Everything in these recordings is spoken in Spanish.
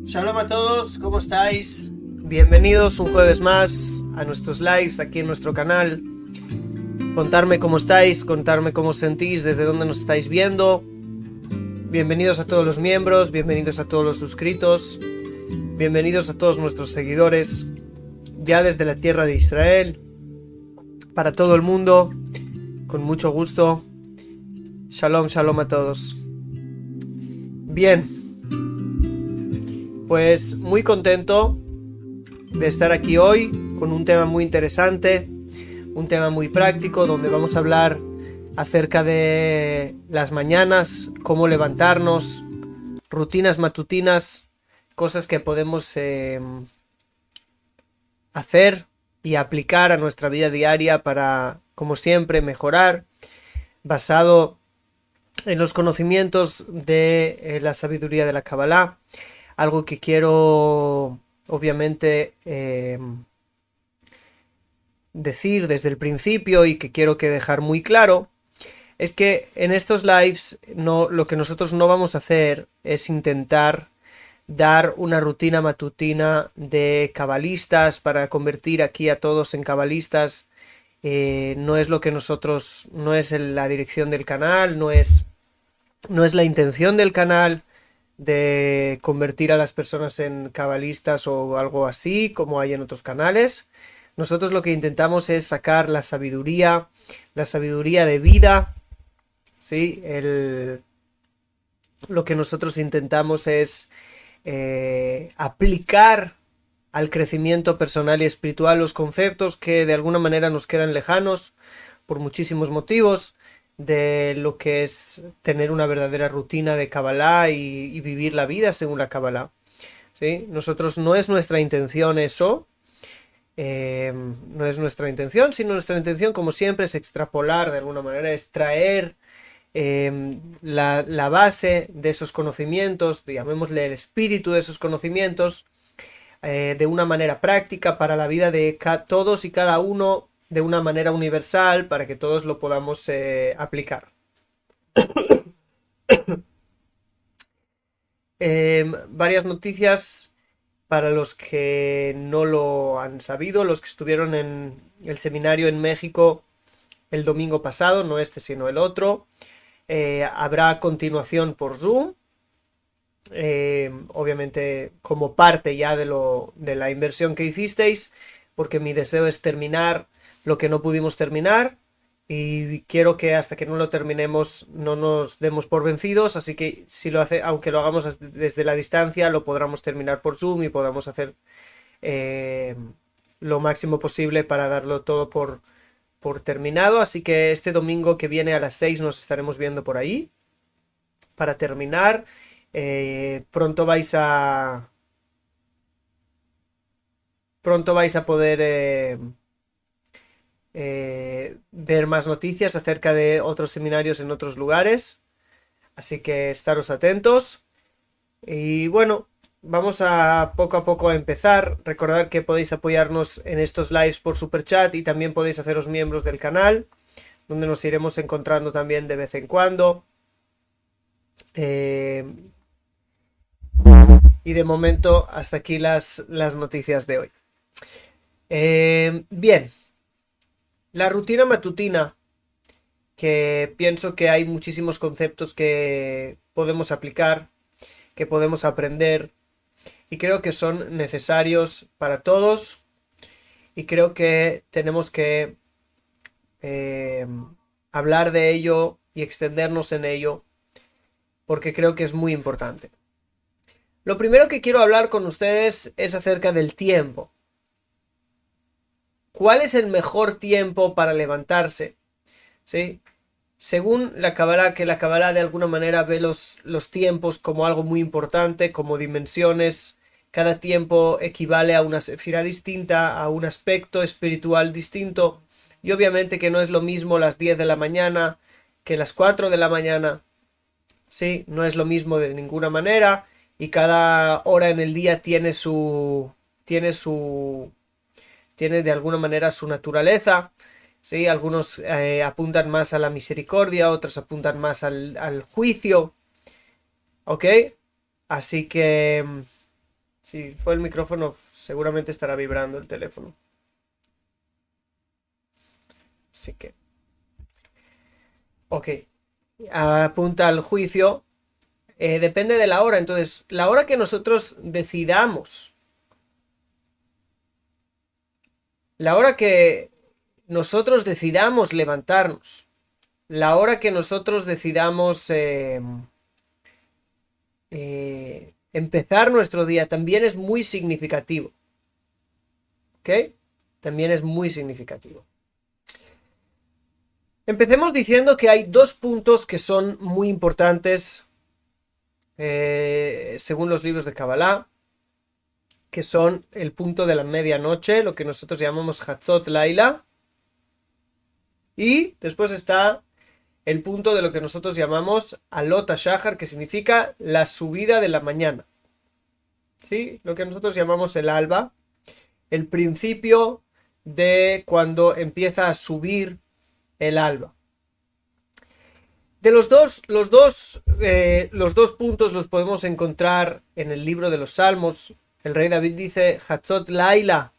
Shalom a todos, ¿cómo estáis? Bienvenidos un jueves más a nuestros lives aquí en nuestro canal. Contarme cómo estáis, contarme cómo os sentís, desde dónde nos estáis viendo. Bienvenidos a todos los miembros, bienvenidos a todos los suscritos, bienvenidos a todos nuestros seguidores, ya desde la tierra de Israel, para todo el mundo, con mucho gusto. Shalom, shalom a todos. Bien. Pues muy contento de estar aquí hoy con un tema muy interesante, un tema muy práctico, donde vamos a hablar acerca de las mañanas, cómo levantarnos, rutinas matutinas, cosas que podemos hacer y aplicar a nuestra vida diaria para, como siempre, mejorar, basado en los conocimientos de la sabiduría de la Kabbalah. Algo que quiero, obviamente, decir desde el principio y que quiero dejar muy claro, es que en estos lives lo que nosotros no vamos a hacer es intentar dar una rutina matutina de cabalistas para convertir aquí a todos en cabalistas. No es lo que nosotros, no es la dirección del canal, no es la intención del canal de convertir a las personas en cabalistas o algo así, como hay en otros canales. Nosotros lo que intentamos es sacar la sabiduría de vida, ¿sí? Lo que nosotros intentamos es aplicar al crecimiento personal y espiritual los conceptos que de alguna manera nos quedan lejanos por muchísimos motivos, de lo que es tener una verdadera rutina de Kabbalah y vivir la vida según la Kabbalah, ¿sí? Nosotros no es nuestra intención eso, no es nuestra intención, sino nuestra intención, como siempre, es extrapolar de alguna manera, es traer la base de esos conocimientos, llamémosle el espíritu de esos conocimientos, de una manera práctica para la vida de todos y cada uno, de una manera universal, para que todos lo podamos aplicar. Varias noticias para los que no lo han sabido, los que estuvieron en el seminario en México el domingo pasado, no este sino el otro. Habrá continuación por Zoom, obviamente como parte ya de la inversión que hicisteis, porque mi deseo es terminar lo que no pudimos terminar y quiero que hasta que no lo terminemos no nos demos por vencidos, así que si lo hace, aunque lo hagamos desde la distancia, lo podamos terminar por Zoom y podamos hacer lo máximo posible para darlo todo por terminado. Así que este domingo que viene a las 6 nos estaremos viendo por ahí para terminar. Pronto vais a poder ver más noticias acerca de otros seminarios en otros lugares, así que estaros atentos. Y bueno, vamos a poco a empezar. Recordad que podéis apoyarnos en estos lives por super chat y también podéis haceros miembros del canal, donde nos iremos encontrando también de vez en cuando. Y de momento hasta aquí las noticias de hoy. Bien, la rutina matutina, que pienso que hay muchísimos conceptos que podemos aplicar, que podemos aprender, y creo que son necesarios para todos, y creo que tenemos que hablar de ello y extendernos en ello, porque creo que es muy importante. Lo primero que quiero hablar con ustedes es acerca del tiempo. ¿Cuál es el mejor tiempo para levantarse? ¿Sí? Según la Kabbalah, que la Kabbalah de alguna manera ve los tiempos como algo muy importante, como dimensiones. Cada tiempo equivale a una sefira distinta, a un aspecto espiritual distinto. Y obviamente que no es lo mismo las 10 de la mañana que las 4 de la mañana. ¿Sí? No es lo mismo de ninguna manera. Y cada hora en el día tiene de alguna manera su naturaleza, ¿sí? Algunos apuntan más a la misericordia, otros apuntan más al juicio, ¿ok? Así que Si fue el micrófono, seguramente estará vibrando el teléfono. Así que... Ok. Apunta al juicio. Depende de la hora. Entonces, la hora que nosotros decidamos, la hora que nosotros decidamos levantarnos, la hora que nosotros decidamos empezar nuestro día, también es muy significativo. ¿Ok? También es muy significativo. Empecemos diciendo que hay dos puntos que son muy importantes según los libros de Kabbalah, que son el punto de la medianoche, lo que nosotros llamamos Hatzot Laila, y después está el punto de lo que nosotros llamamos Alot HaShahar, que significa la subida de la mañana. ¿Sí? Lo que nosotros llamamos el alba, el principio de cuando empieza a subir el alba. De los dos puntos los podemos encontrar en el libro de los Salmos. El rey David dice, Hatzot Laila,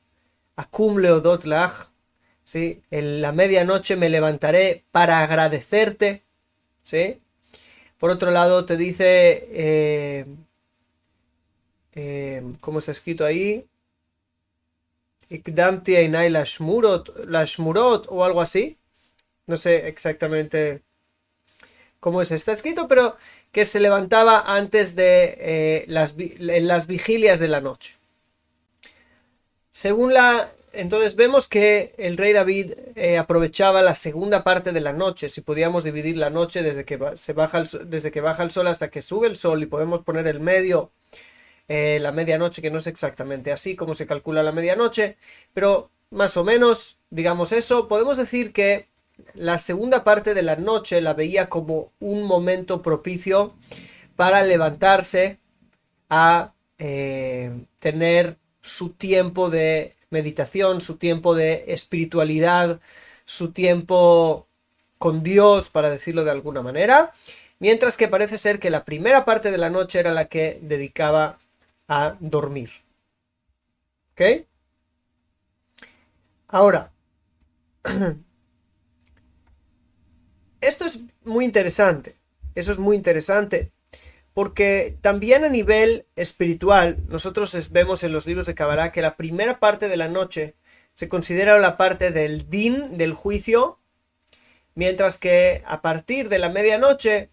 Akum Leodot Lach. ¿Sí? En la medianoche me levantaré para agradecerte. ¿Sí? Por otro lado, te dice, ¿cómo está escrito ahí? Ikdamti Einai Lashmurot o algo así. No sé exactamente cómo está escrito, pero que se levantaba antes de las vigilias de la noche. Entonces vemos que el rey David aprovechaba la segunda parte de la noche. Si podíamos dividir la noche desde que baja el sol hasta que sube el sol, y podemos poner el medio, la medianoche, que no es exactamente así como se calcula la medianoche, pero más o menos, digamos eso, podemos decir que la segunda parte de la noche la veía como un momento propicio para levantarse a tener su tiempo de meditación, su tiempo de espiritualidad, su tiempo con Dios, para decirlo de alguna manera, mientras que parece ser que la primera parte de la noche era la que dedicaba a dormir. ¿Ok? Ahora, esto es muy interesante. Eso es muy interesante. Porque también a nivel espiritual, nosotros vemos en los libros de Kabbalah que la primera parte de la noche se considera la parte del din, del juicio, mientras que a partir de la medianoche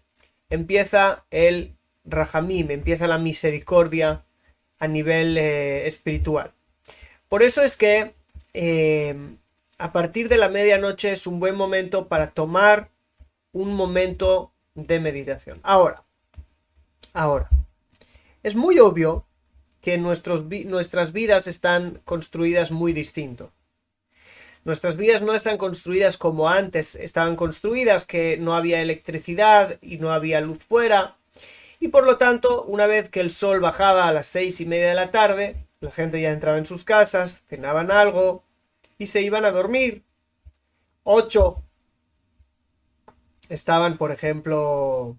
empieza el rahamim, empieza la misericordia a nivel espiritual. Por eso es que a partir de la medianoche es un buen momento para tomar un momento de meditación. Ahora, es muy obvio que nuestras vidas están construidas muy distinto. Nuestras vidas no están construidas como antes estaban construidas, que no había electricidad y no había luz fuera. Y por lo tanto, una vez que el sol bajaba a las 6:30 de la tarde, la gente ya entraba en sus casas, cenaban algo y se iban a dormir. 8 estaban, por ejemplo,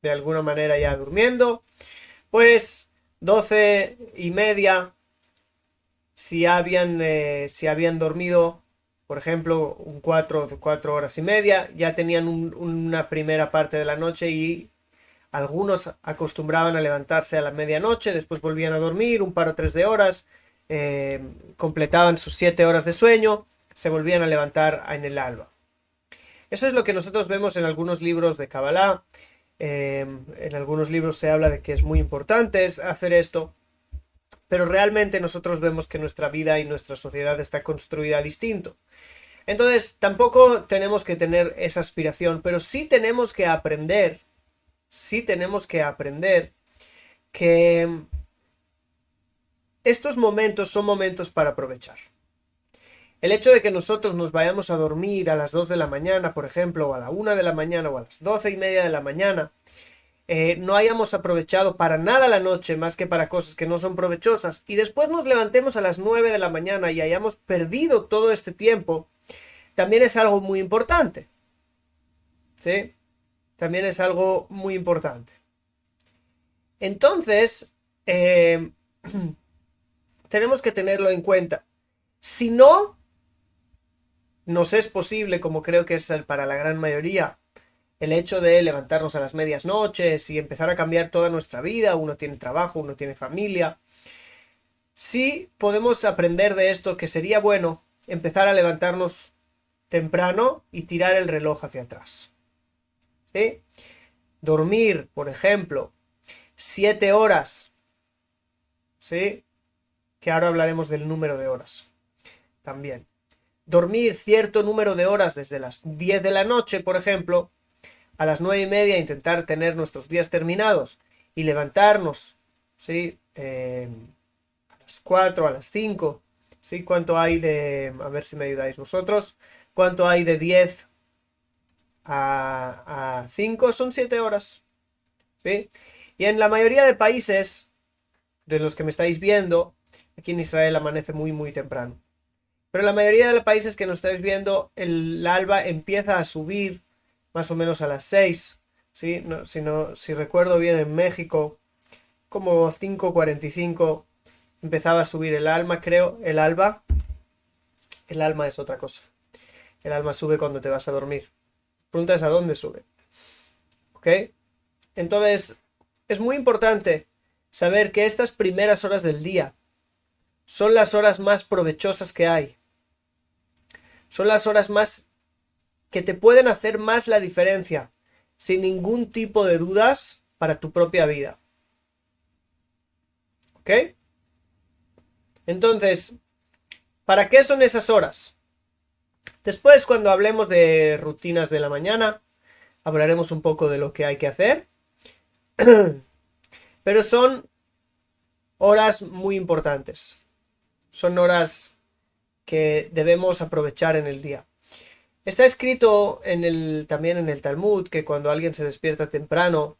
de alguna manera ya durmiendo. Pues 12:30, si habían dormido, por ejemplo, 4 horas y media, ya tenían una primera parte de la noche, y algunos acostumbraban a levantarse a la medianoche, después volvían a dormir un par o 3 de horas, completaban sus 7 horas de sueño, se volvían a levantar en el alba. Eso es lo que nosotros vemos en algunos libros de Kabbalah. En algunos libros se habla de que es muy importante hacer esto, pero realmente nosotros vemos que nuestra vida y nuestra sociedad está construida distinto. Entonces tampoco tenemos que tener esa aspiración, pero sí tenemos que aprender que estos momentos son momentos para aprovechar. El hecho de que nosotros nos vayamos a dormir a las 2 de la mañana, por ejemplo, o a la 1 de la mañana, o a las 12:30 de la mañana, no hayamos aprovechado para nada la noche más que para cosas que no son provechosas, y después nos levantemos a las 9 de la mañana y hayamos perdido todo este tiempo, también es algo muy importante. ¿Sí? También es algo muy importante. Entonces, eh, tenemos que tenerlo en cuenta. Si no nos es posible, como creo que es para la gran mayoría, el hecho de levantarnos a las medias noches y empezar a cambiar toda nuestra vida, uno tiene trabajo, uno tiene familia, sí podemos aprender de esto que sería bueno empezar a levantarnos temprano y tirar el reloj hacia atrás. ¿Sí? Dormir, por ejemplo, 7 horas, ¿sí? Que ahora hablaremos del número de horas también. Dormir cierto número de horas desde las 10 de la noche, por ejemplo, a las 9:30 intentar tener nuestros días terminados y levantarnos, ¿sí? A las 4, a las 5, ¿sí? ¿Cuánto hay de, a ver si me ayudáis vosotros, cuánto hay de 10 a 5? Son 7 horas, ¿sí? Y en la mayoría de países de los que me estáis viendo, aquí en Israel amanece muy muy temprano. Pero en la mayoría de los países que nos estáis viendo, el alba empieza a subir más o menos a las 6, ¿sí? Si recuerdo bien, en México, como 5:45 empezaba a subir el alma, creo, el alba. El alma es otra cosa. El alma sube cuando te vas a dormir. Pregunta es a dónde sube. ¿Ok? Entonces, es muy importante saber que estas primeras horas del día son las horas más provechosas que hay. Son las horas más que te pueden hacer más la diferencia, sin ningún tipo de dudas, para tu propia vida. ¿Ok? Entonces, ¿para qué son esas horas? Después, cuando hablemos de rutinas de la mañana, hablaremos un poco de lo que hay que hacer. Pero son horas muy importantes. Son horas que debemos aprovechar en el día. Está escrito también en el Talmud que cuando alguien se despierta temprano,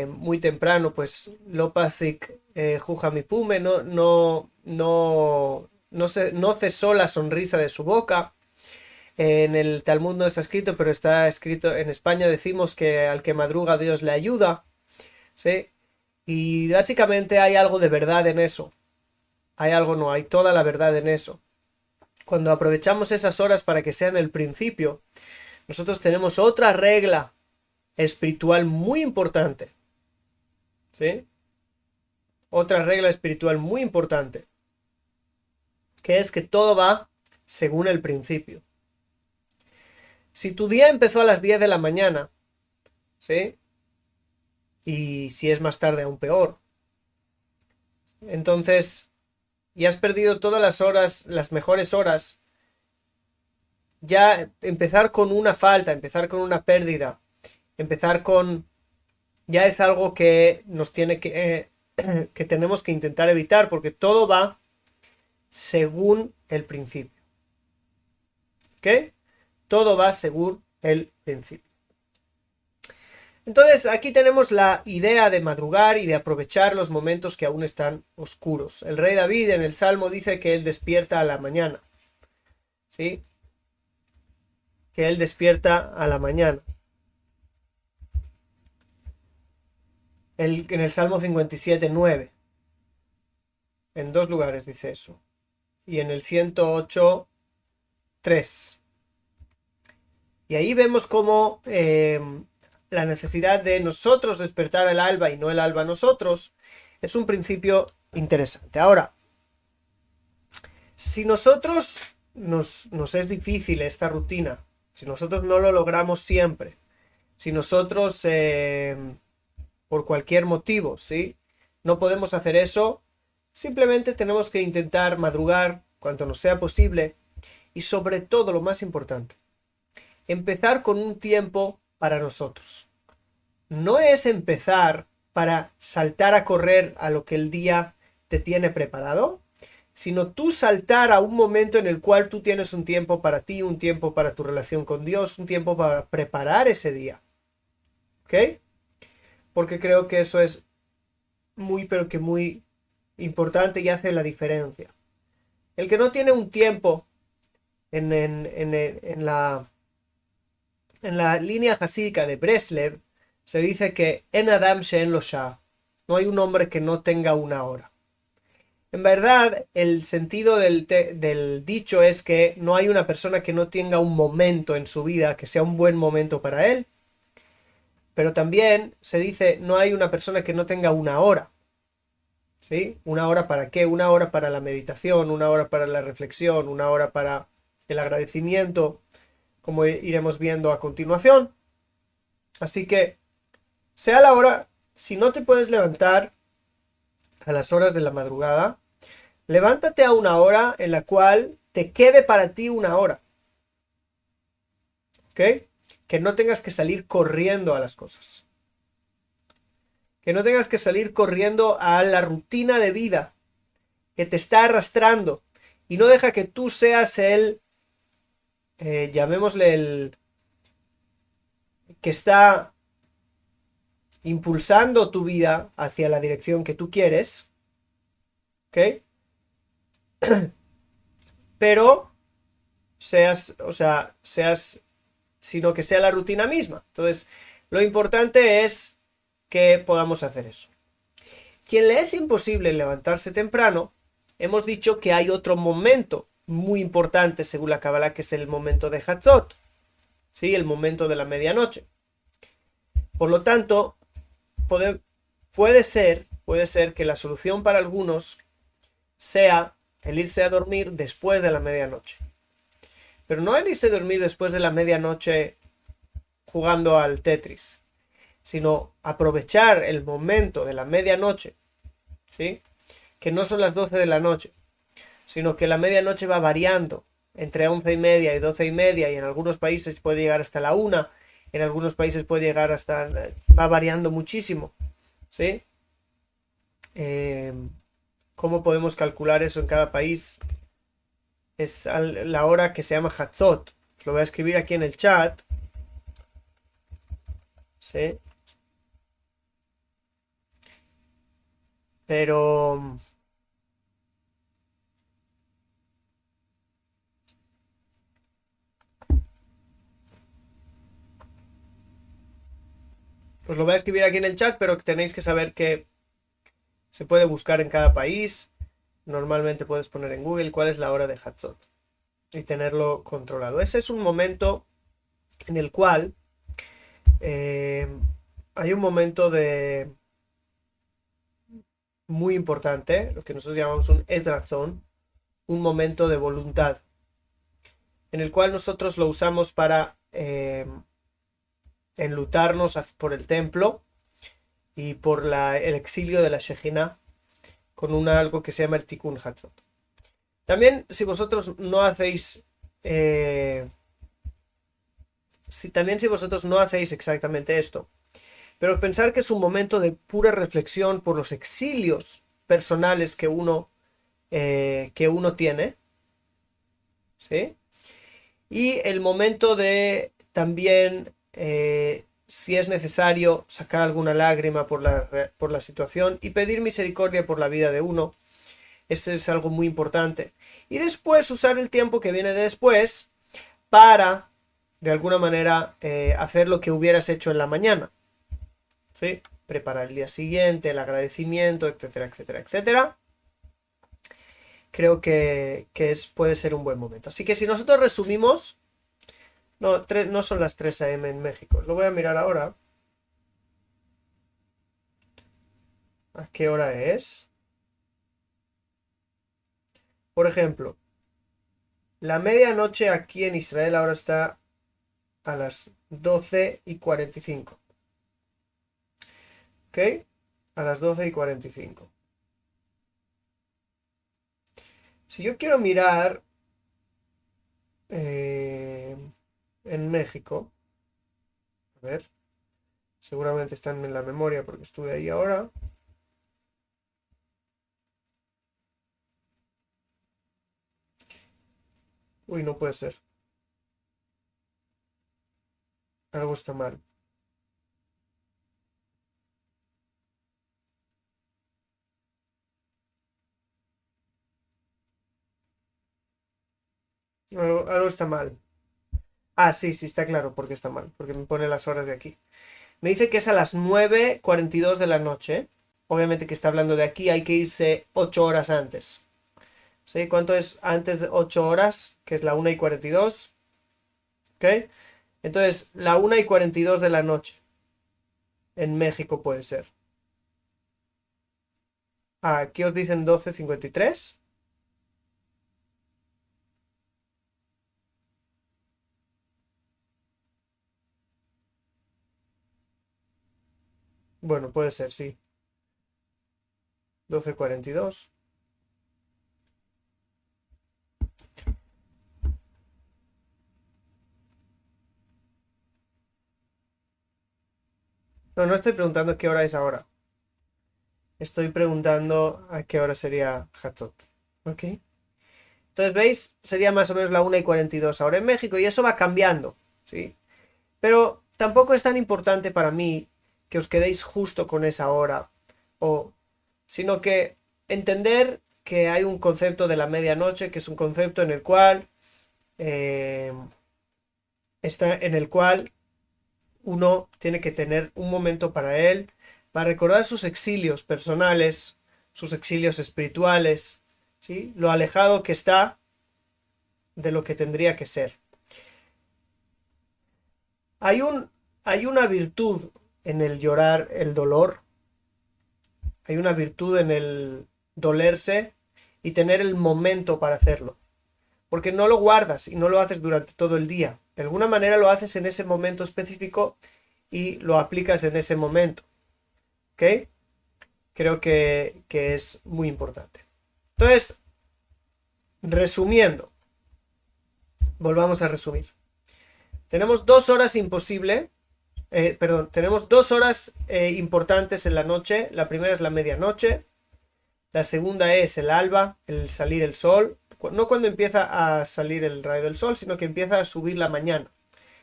muy temprano, pues lo pasik jujamipume, no cesó la sonrisa de su boca. En el Talmud no está escrito, pero está escrito en España, decimos que al que madruga Dios le ayuda, ¿sí? Y básicamente hay algo de verdad en eso. Hay toda la verdad en eso. Cuando aprovechamos esas horas para que sean el principio, nosotros tenemos otra regla espiritual muy importante. ¿Sí? Otra regla espiritual muy importante, que es que todo va según el principio. Si tu día empezó a las 10 de la mañana, ¿sí? Y si es más tarde aún peor, entonces y has perdido todas las horas, las mejores horas, ya empezar con una falta, empezar con una pérdida, empezar con ya es algo que nos tiene que tenemos que intentar evitar, porque todo va según el principio. ¿Ok? Todo va según el principio. Entonces aquí tenemos la idea de madrugar y de aprovechar los momentos que aún están oscuros. El rey David en el Salmo dice que él despierta a la mañana. ¿Sí? Que él despierta a la mañana. En el Salmo 57:9. En dos lugares dice eso. Y en el 108:3. Y ahí vemos cómo la necesidad de nosotros despertar el alba y no el alba a nosotros es un principio interesante. Ahora, si nosotros nos es difícil esta rutina, si nosotros no lo logramos siempre, si nosotros por cualquier motivo, ¿sí? No podemos hacer eso, simplemente tenemos que intentar madrugar cuanto nos sea posible y sobre todo lo más importante, empezar con un tiempo para nosotros. No es empezar para saltar a correr a lo que el día te tiene preparado, sino tú saltar a un momento en el cual tú tienes un tiempo para ti, un tiempo para tu relación con Dios, un tiempo para preparar ese día. ¿Ok? Porque creo que eso es muy, pero que muy importante y hace la diferencia. El que no tiene un tiempo en la línea jasídica de Breslev, se dice que en Adam She'en lo Shah. No hay un hombre que no tenga una hora. En verdad, el sentido del dicho es que no hay una persona que no tenga un momento en su vida que sea un buen momento para él, pero también se dice no hay una persona que no tenga una hora. ¿Sí? ¿Una hora para qué? Una hora para la meditación, una hora para la reflexión, una hora para el agradecimiento, como iremos viendo a continuación. Así que, sea la hora, si no te puedes levantar a las horas de la madrugada, levántate a una hora en la cual te quede para ti una hora. ¿Ok? Que no tengas que salir corriendo a las cosas. Que no tengas que salir corriendo a la rutina de vida que te está arrastrando y no deja que tú seas llamémosle el que está impulsando tu vida hacia la dirección que tú quieres, ¿ok? Pero sino que sea la rutina misma. Entonces, lo importante es que podamos hacer eso. Quien le es imposible levantarse temprano, hemos dicho que hay otro momento muy importante según la Kabbalah, que es el momento de Hatzot, ¿sí? El momento de la medianoche. Por lo tanto, puede ser que la solución para algunos sea el irse a dormir después de la medianoche. Pero no el irse a dormir después de la medianoche jugando al Tetris, sino aprovechar el momento de la medianoche, ¿sí? Que no son las 12 de la noche, sino que la medianoche va variando entre 11:30 y 12:30, y en algunos países puede llegar hasta la 1, en algunos países puede llegar hasta... va variando muchísimo, ¿sí? ¿Cómo podemos calcular eso en cada país? Es la hora que se llama Hatzot. Os lo voy a escribir aquí en el chat, ¿sí? Pero... os lo voy a escribir aquí en el chat, pero tenéis que saber que se puede buscar en cada país. Normalmente puedes poner en Google cuál es la hora de Hatzot y tenerlo controlado. Ese es un momento en el cual hay un momento muy importante, lo que nosotros llamamos un Edratzon, un momento de voluntad, en el cual nosotros lo usamos para enlutarnos por el templo y por el exilio de la Shejina, con algo que se llama el Tikkun Hatzot. También, si vosotros no hacéis si vosotros no hacéis exactamente esto, pero pensar que es un momento de pura reflexión por los exilios personales que uno tiene, ¿sí? Y el momento de también, si es necesario, sacar alguna lágrima por la situación y pedir misericordia por la vida de uno. Eso es algo muy importante. Y después usar el tiempo que viene después para, de alguna manera, hacer lo que hubieras hecho en la mañana, ¿sí? Preparar el día siguiente, el agradecimiento, etcétera, etcétera, etcétera. Creo que puede ser un buen momento. Así que si nosotros resumimos, no son las 3 a.m. en México. Lo voy a mirar ahora. ¿A qué hora es? Por ejemplo, la medianoche aquí en Israel ahora está a las 12:45. ¿Ok? A las 12:45. Si yo quiero mirar en México, a ver, seguramente están en la memoria porque estuve ahí ahora. Uy, no puede ser. Algo está mal. Algo está mal. Ah, sí, está claro porque está mal, porque me pone las horas de aquí. Me dice que es a las 9:42 de la noche, obviamente que está hablando de aquí, hay que irse 8 horas antes. ¿Sí? ¿Cuánto es antes de 8 horas? Que es la 1:42. ¿Ok? Entonces, la 1:42 de la noche. En México puede ser. Aquí os dicen 12:53. Bueno, puede ser, sí. 12:42. No, no estoy preguntando qué hora es ahora. Estoy preguntando a qué hora sería Hatzot. ¿Ok? Entonces, ¿veis? Sería más o menos la 1:42 ahora en México y eso va cambiando. ¿Sí? Pero tampoco es tan importante para mí que os quedéis justo con esa hora. O, sino que entender que hay un concepto de la medianoche, que es un concepto en el cual eh, en el cual uno tiene que tener un momento para él, para recordar sus exilios personales, sus exilios espirituales, ¿sí? Lo alejado que está de lo que tendría que ser. Hay un, hay una virtud en el llorar el dolor, hay una virtud en el dolerse y tener el momento para hacerlo. Porque no lo guardas y no lo haces durante todo el día. De alguna manera lo haces en ese momento específico y lo aplicas en ese momento. ¿Ok? Creo que es muy importante. Entonces, resumiendo, volvamos a resumir. Tenemos 2 horas tenemos 2 horas importantes en la noche. La primera es la medianoche, la segunda es el alba, el salir el sol. No cuando empieza a salir el rayo del sol, sino que empieza a subir la mañana.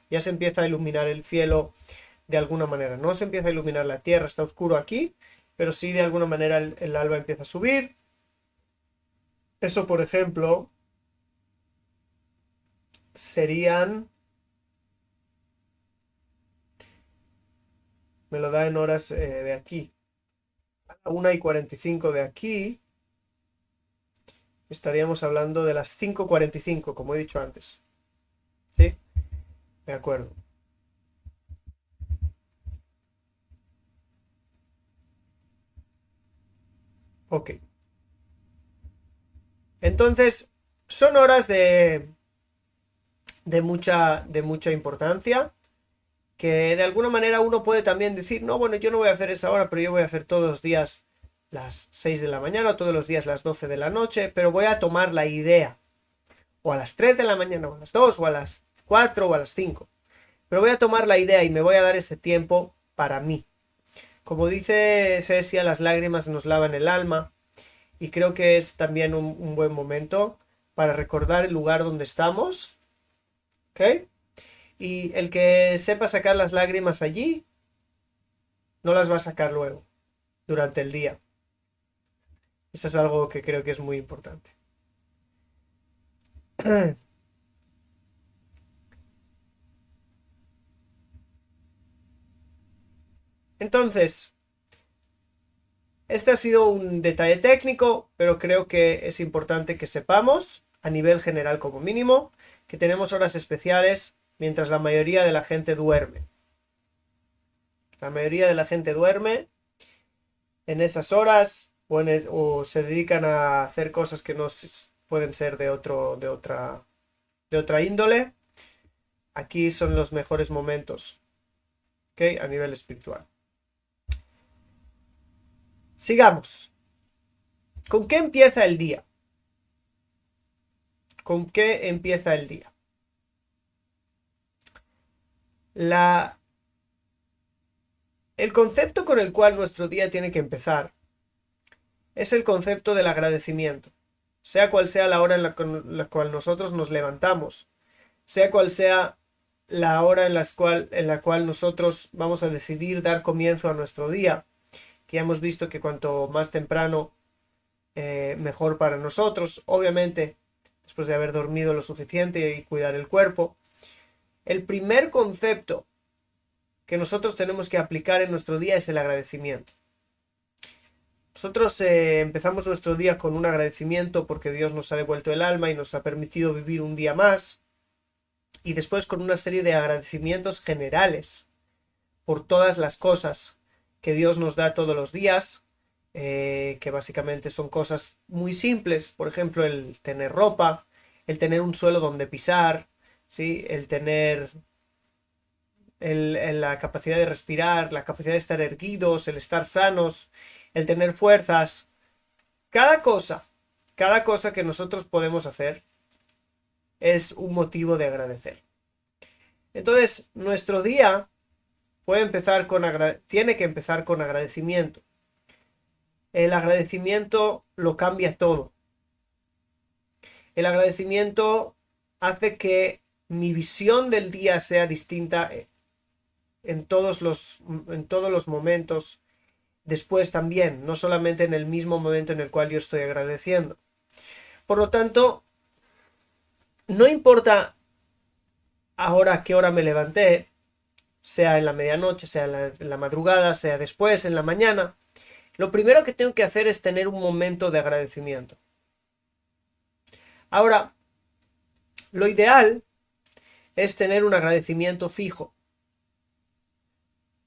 Ya se empieza a iluminar el cielo de alguna manera. No se empieza a iluminar la tierra, está oscuro aquí, pero sí de alguna manera el alba empieza a subir. Eso, por ejemplo, serían... Me lo da en horas de aquí. A la 1:45 de aquí. Estaríamos hablando de las 5:45, como he dicho antes. ¿Sí? De acuerdo. Ok. Entonces, son horas de mucha importancia, que de alguna manera uno puede también decir, no, bueno, yo no voy a hacer esa hora, pero yo voy a hacer todos los días las 6 de la mañana, o todos los días las 12 de la noche, pero voy a tomar la idea, o a las 3 de la mañana, o a las 2 o a las 4 o a las 5. Pero voy a tomar la idea y me voy a dar ese tiempo para mí. Como dice Cecia, las lágrimas nos lavan el alma, y creo que es también un buen momento para recordar el lugar donde estamos, ¿ok? Y el que sepa sacar las lágrimas allí, no las va a sacar luego, durante el día. Eso es algo que creo que es muy importante. Entonces, este ha sido un detalle técnico, pero creo que es importante que sepamos, a nivel general como mínimo, que tenemos horas especiales mientras la mayoría de la gente duerme. La mayoría de la gente duerme en esas horas o se dedican a hacer cosas que no pueden ser de otra índole. Aquí son los mejores momentos, ¿ok? A nivel espiritual. Sigamos. ¿Con qué empieza el día? ¿Con qué empieza el día? El concepto con el cual nuestro día tiene que empezar es el concepto del agradecimiento. Sea cual sea la hora en la cual nosotros nos levantamos, sea cual sea la hora en la cual nosotros vamos a decidir dar comienzo a nuestro día, que ya hemos visto que cuanto más temprano, mejor para nosotros, obviamente, después de haber dormido lo suficiente y cuidar el cuerpo. El primer concepto que nosotros tenemos que aplicar en nuestro día es el agradecimiento. Nosotros empezamos nuestro día con un agradecimiento porque Dios nos ha devuelto el alma y nos ha permitido vivir un día más. Y después con una serie de agradecimientos generales por todas las cosas que Dios nos da todos los días, que básicamente son cosas muy simples. Por ejemplo, el tener ropa, el tener un suelo donde pisar, ¿sí? El tener la capacidad de respirar, la capacidad de estar erguidos, el estar sanos, el tener fuerzas. Cada cosa, cada cosa que nosotros podemos hacer es un motivo de agradecer. Entonces, nuestro día puede empezar tiene que empezar con agradecimiento. El agradecimiento lo cambia todo. El agradecimiento hace que mi visión del día sea distinta en todos los momentos. Después también, no solamente en el mismo momento en el cual yo estoy agradeciendo. Por lo tanto, no importa ahora a qué hora me levanté, sea en la medianoche, sea en la madrugada, sea después, en la mañana, lo primero que tengo que hacer es tener un momento de agradecimiento. Ahora, lo ideal es tener un agradecimiento fijo.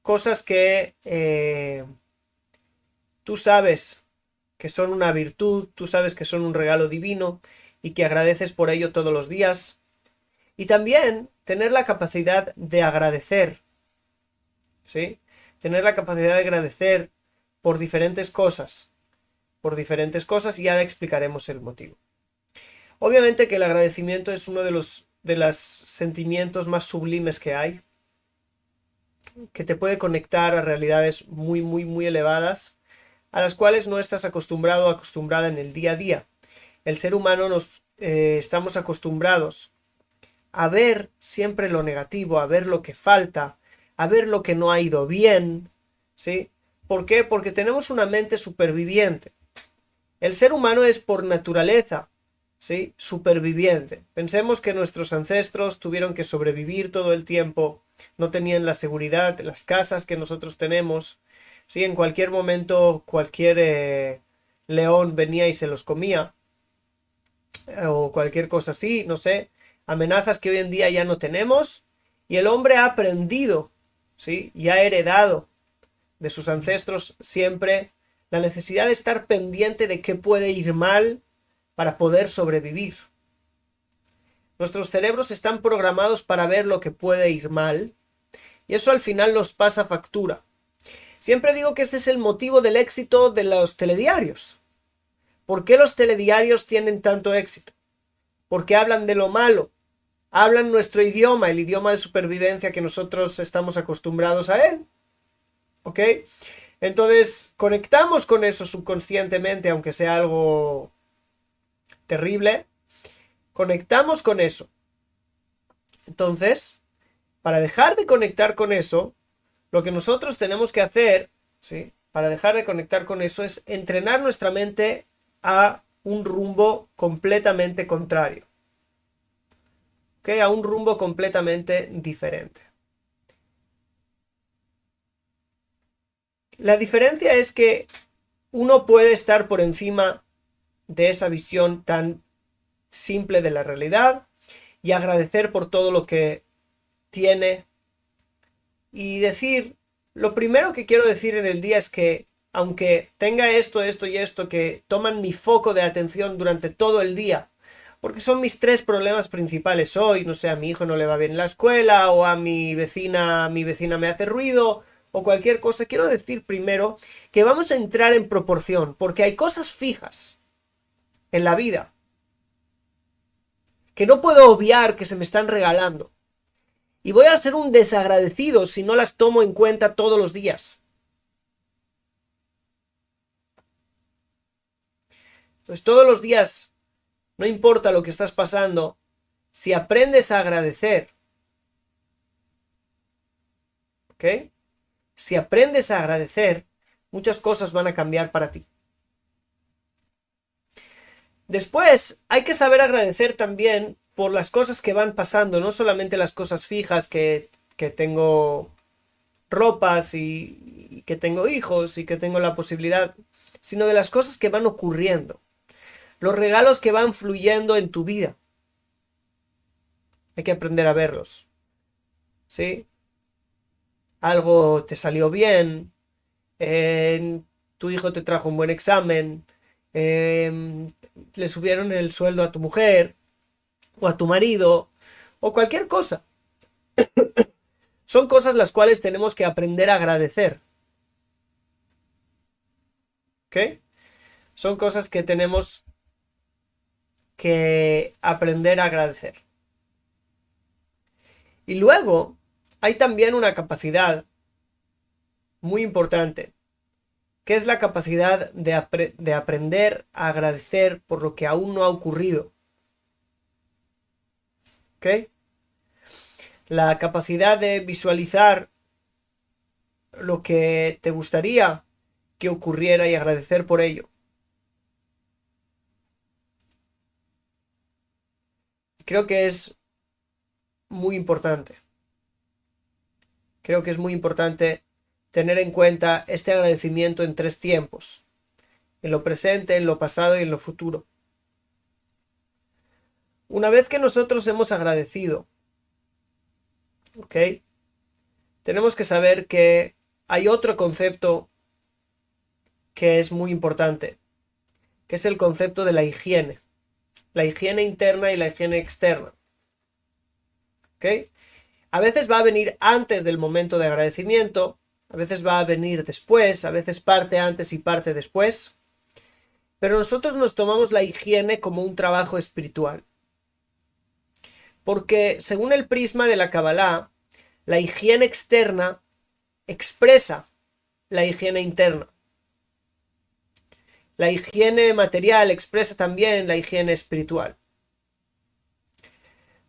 Cosas que tú sabes que son una virtud, tú sabes que son un regalo divino y que agradeces por ello todos los días. Y también tener la capacidad de agradecer, ¿sí? Tener la capacidad de agradecer por diferentes cosas, y ahora explicaremos el motivo. Obviamente que el agradecimiento es uno de los sentimientos más sublimes que hay, que te puede conectar a realidades muy, muy, muy elevadas, a las cuales no estás acostumbrado o acostumbrada en el día a día. El ser humano estamos acostumbrados a ver siempre lo negativo, a ver lo que falta, a ver lo que no ha ido bien, ¿sí? ¿Por qué? Porque tenemos una mente superviviente. El ser humano es por naturaleza, ¿sí? Superviviente. Pensemos que nuestros ancestros tuvieron que sobrevivir todo el tiempo, no tenían la seguridad, las casas que nosotros tenemos, ¿sí? En cualquier momento cualquier león venía y se los comía, o cualquier cosa así, no sé, amenazas que hoy en día ya no tenemos, y el hombre ha aprendido, ¿sí? Y ha heredado de sus ancestros siempre la necesidad de estar pendiente de qué puede ir mal para poder sobrevivir. Nuestros cerebros están programados para ver lo que puede ir mal, y eso al final nos pasa factura. Siempre digo que este es el motivo del éxito de los telediarios. ¿Por qué los telediarios tienen tanto éxito? Porque hablan de lo malo, hablan nuestro idioma, el idioma de supervivencia que nosotros estamos acostumbrados a él. ¿Ok? Entonces, conectamos con eso subconscientemente, aunque sea algo terrible. Conectamos con eso. Entonces, para dejar de conectar con eso, lo que nosotros tenemos que hacer, ¿sí? Para dejar de conectar con eso es entrenar nuestra mente a un rumbo completamente contrario. ¿Ok? A un rumbo completamente diferente. La diferencia es que uno puede estar por encima de esa visión tan simple de la realidad y agradecer por todo lo que tiene y decir, lo primero que quiero decir en el día es que aunque tenga esto, esto y esto que toman mi foco de atención durante todo el día, porque son mis tres problemas principales hoy, no sé, a mi hijo no le va bien en la escuela, o a mi vecina me hace ruido, o cualquier cosa, quiero decir primero que vamos a entrar en proporción, porque hay cosas fijas en la vida que no puedo obviar que se me están regalando. Y voy a ser un desagradecido si no las tomo en cuenta todos los días. Entonces todos los días, no importa lo que estás pasando, si aprendes a agradecer, ¿ok? Si aprendes a agradecer, muchas cosas van a cambiar para ti. Después, hay que saber agradecer también por las cosas que van pasando, no solamente las cosas fijas, que tengo ropas y que tengo hijos y que tengo la posibilidad sino de las cosas que van ocurriendo, los regalos que van fluyendo en tu vida. Hay que aprender a verlos, ¿sí? Algo te salió bien, tu hijo te trajo un buen examen, le subieron el sueldo a tu mujer o a tu marido o cualquier cosa. Son cosas las cuales tenemos que aprender a agradecer. ¿Ok? Son cosas que tenemos que aprender a agradecer. Y luego hay también una capacidad muy importante, que es la capacidad de aprender a agradecer por lo que aún no ha ocurrido. ¿Ok? La capacidad de visualizar lo que te gustaría que ocurriera y agradecer por ello. Creo que es muy importante. Creo que es muy importante tener en cuenta este agradecimiento en 3 tiempos: en lo presente, en lo pasado y en lo futuro. Una vez que nosotros hemos agradecido, ¿ok? Tenemos que saber que hay otro concepto que es muy importante, que es el concepto de la higiene interna y la higiene externa. ¿Ok? A veces va a venir antes del momento de agradecimiento, a veces va a venir después, a veces parte antes y parte después, pero nosotros nos tomamos la higiene como un trabajo espiritual. Porque según el prisma de la Kabbalah, la higiene externa expresa la higiene interna. La higiene material expresa también la higiene espiritual.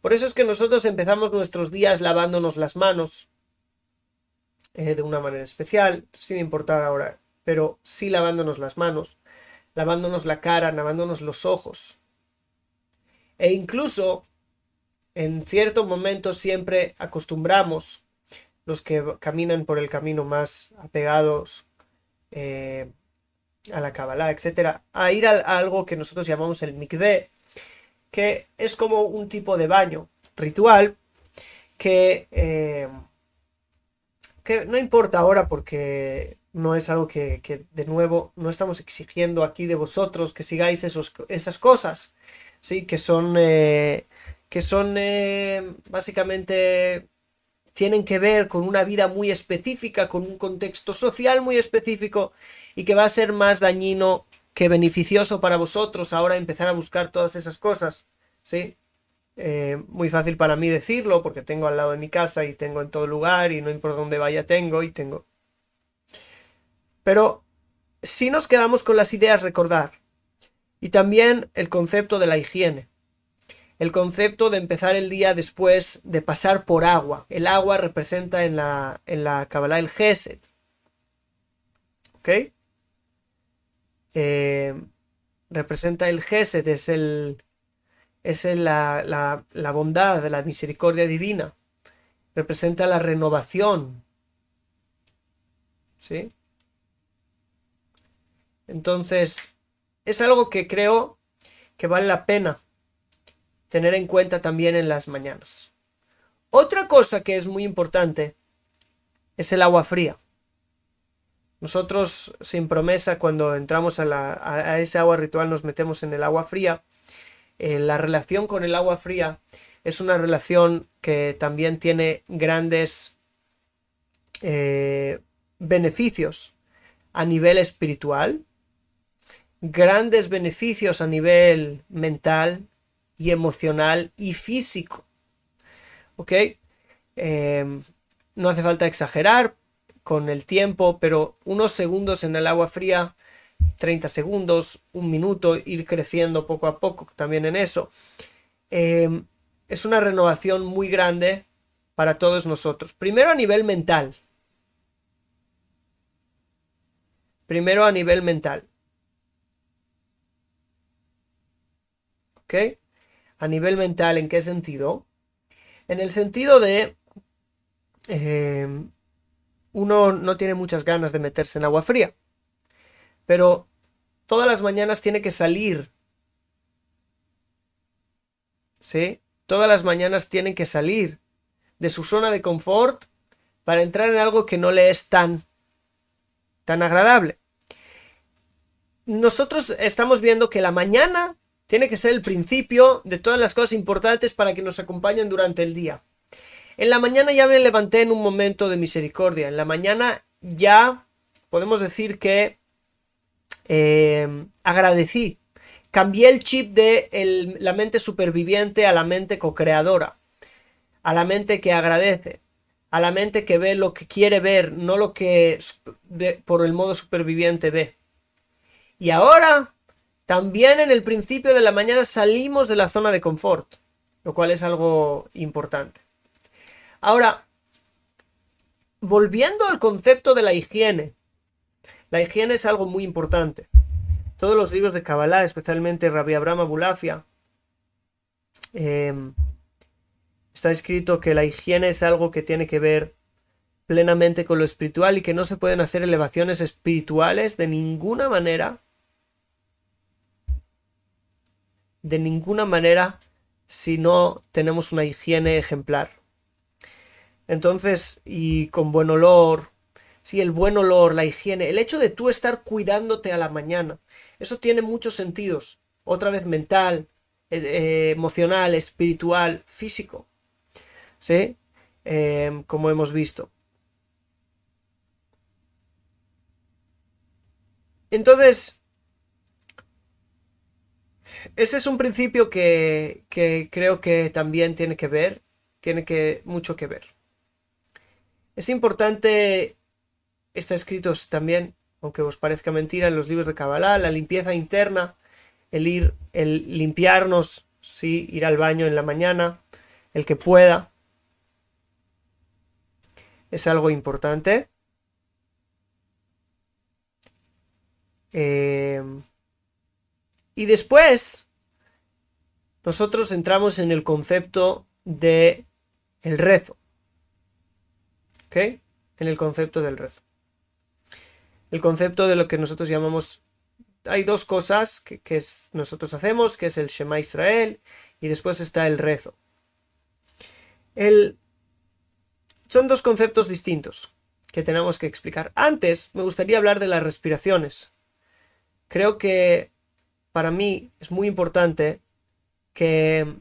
Por eso es que nosotros empezamos nuestros días lavándonos las manos de una manera especial, sin importar ahora, pero sí lavándonos las manos, lavándonos la cara, lavándonos los ojos. E incluso en ciertos momentos siempre acostumbramos, los que caminan por el camino más apegados a la Kabbalah, etcétera, a ir a algo que nosotros llamamos el mikveh, que es como un tipo de baño ritual que no importa ahora porque no es algo que de nuevo no estamos exigiendo aquí de vosotros que sigáis esas cosas, ¿sí? Que son básicamente tienen que ver con una vida muy específica, con un contexto social muy específico y que va a ser más dañino que beneficioso para vosotros ahora empezar a buscar todas esas cosas, ¿sí? Muy fácil para mí decirlo porque tengo al lado de mi casa y tengo en todo lugar y no importa dónde vaya tengo. Pero si nos quedamos con las ideas, recordar. Y también el concepto de la higiene. El concepto de empezar el día después de pasar por agua. El agua representa en la Kabbalah el Gesed. ¿Ok? Representa el Gesed, es la bondad, de la misericordia divina. Representa la renovación. ¿Sí? Entonces, es algo que creo que vale la pena tener en cuenta también en las mañanas. Otra cosa que es muy importante es el agua fría. Nosotros, sin promesa, cuando entramos a ese agua ritual, nos metemos en el agua fría. La relación con el agua fría es una relación que también tiene grandes beneficios a nivel espiritual, grandes beneficios a nivel mental y emocional y físico. ¿Ok? No hace falta exagerar con el tiempo, pero unos segundos en el agua fría, 30 segundos, un minuto, ir creciendo poco a poco también en eso. Es una renovación muy grande para todos nosotros. Primero a nivel mental. ¿Ok? A nivel mental, ¿en qué sentido? En el sentido de uno no tiene muchas ganas de meterse en agua fría, pero todas las mañanas tiene que salir, ¿sí? Todas las mañanas tienen que salir de su zona de confort para entrar en algo que no le es tan agradable. Nosotros estamos viendo que la mañana tiene que ser el principio de todas las cosas importantes para que nos acompañen durante el día. En la mañana ya me levanté en un momento de misericordia. En la mañana ya podemos decir que agradecí. Cambié el chip de la mente superviviente a la mente co-creadora, a la mente que agradece, a la mente que ve lo que quiere ver, no lo que por el modo superviviente ve. Y ahora, también en el principio de la mañana salimos de la zona de confort, lo cual es algo importante. Ahora, volviendo al concepto de la higiene es algo muy importante. Todos los libros de Kabbalah, especialmente Rabbi Abraham Abulafia, está escrito que la higiene es algo que tiene que ver plenamente con lo espiritual y que no se pueden hacer elevaciones espirituales de ninguna manera si no tenemos una higiene ejemplar. Entonces, y con buen olor, sí, el buen olor, la higiene, el hecho de tú estar cuidándote a la mañana, eso tiene muchos sentidos, otra vez mental, emocional, espiritual, físico, ¿sí? Como hemos visto. Entonces, ese es un principio que creo que también tiene mucho que ver. Es importante, está escrito también, aunque os parezca mentira, en los libros de Kabbalah, la limpieza interna, el limpiarnos, sí, ir al baño en la mañana, el que pueda, es algo importante. Y después nosotros entramos en el concepto de el rezo. ¿Ok? En el concepto del rezo. El concepto de lo que nosotros llamamos... Hay dos cosas que nosotros hacemos, que es el Shema Israel, y después está el rezo. Son dos conceptos distintos que tenemos que explicar. Antes me gustaría hablar de las respiraciones. Creo que para mí es muy importante que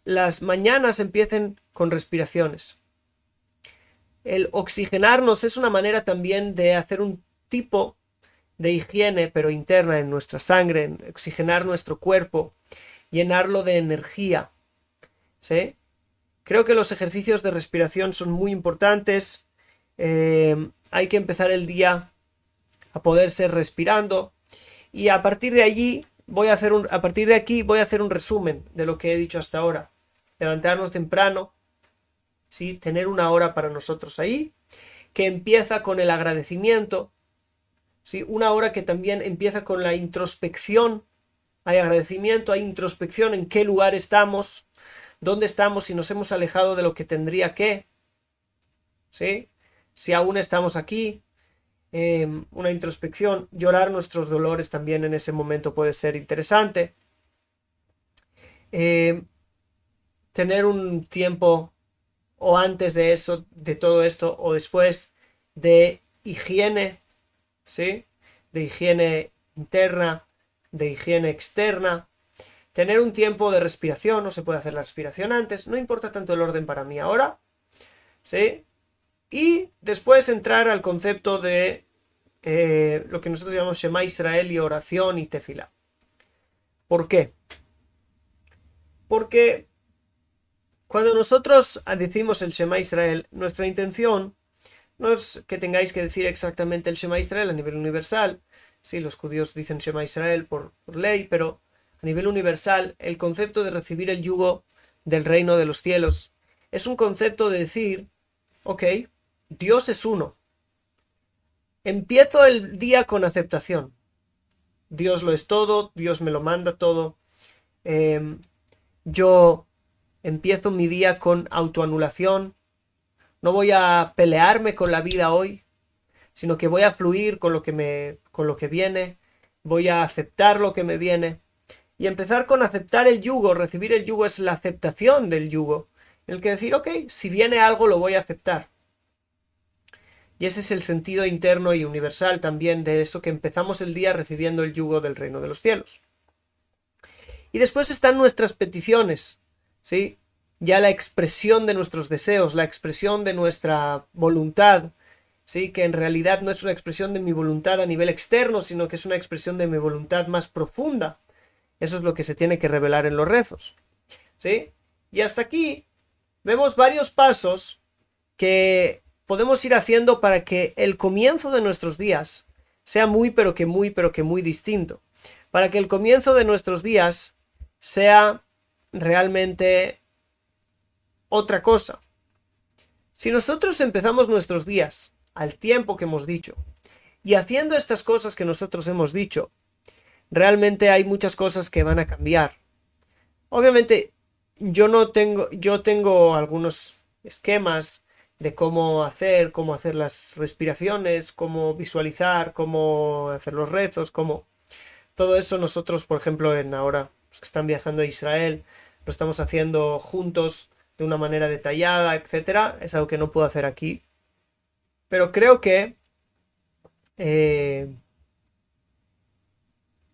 las mañanas empiecen con respiraciones. El oxigenarnos es una manera también de hacer un tipo de higiene, pero interna en nuestra sangre, oxigenar nuestro cuerpo, llenarlo de energía, ¿sí? Creo que los ejercicios de respiración son muy importantes. Hay que empezar el día a poder ser respirando. Y a partir de aquí voy a hacer un resumen de lo que he dicho hasta ahora. Levantarnos temprano, ¿sí? Tener una hora para nosotros ahí, que empieza con el agradecimiento, ¿sí? Una hora que también empieza con la introspección. Hay agradecimiento, hay introspección en qué lugar estamos, dónde estamos, si nos hemos alejado de lo que tendría que, ¿sí? Si aún estamos aquí. Una introspección, llorar nuestros dolores también en ese momento puede ser interesante. Tener un tiempo o antes de eso, de todo esto, o después de higiene, ¿sí? De higiene interna, de higiene externa. Tener un tiempo de respiración, no se puede hacer la respiración antes, no importa tanto el orden para mí ahora, ¿sí? Y después entrar al concepto de lo que nosotros llamamos Shema Israel y oración y tefilá. ¿Por qué? Porque cuando nosotros decimos el Shema Israel, nuestra intención no es que tengáis que decir exactamente el Shema Israel a nivel universal. Sí, los judíos dicen Shema Israel por ley, pero a nivel universal el concepto de recibir el yugo del reino de los cielos es un concepto de decir, ok, Dios es uno. Empiezo el día con aceptación. Dios lo es todo, Dios me lo manda todo. Yo empiezo mi día con autoanulación. No voy a pelearme con la vida hoy, sino que voy a fluir con lo que viene. voy a aceptar lo que me viene. Y empezar con aceptar el yugo, recibir el yugo es la aceptación del yugo. En el que decir, ok, si viene algo lo voy a aceptar. Y ese es el sentido interno y universal también de eso, que empezamos el día recibiendo el yugo del reino de los cielos. Y después están nuestras peticiones, ¿sí? Ya la expresión de nuestros deseos, la expresión de nuestra voluntad, ¿sí? Que en realidad no es una expresión de mi voluntad a nivel externo, sino que es una expresión de mi voluntad más profunda. Eso es lo que se tiene que revelar en los rezos, ¿sí? Y hasta aquí vemos varios pasos que podemos ir haciendo para que el comienzo de nuestros días sea muy distinto. Para que el comienzo de nuestros días sea realmente otra cosa. Si nosotros empezamos nuestros días al tiempo que hemos dicho y haciendo estas cosas que nosotros hemos dicho, realmente hay muchas cosas que van a cambiar. Obviamente yo tengo algunos esquemas de cómo hacer las respiraciones, cómo visualizar, cómo hacer los rezos, cómo todo eso nosotros, por ejemplo, ahora los que están viajando a Israel, lo estamos haciendo juntos de una manera detallada, etcétera. Es algo que no puedo hacer aquí. Pero creo que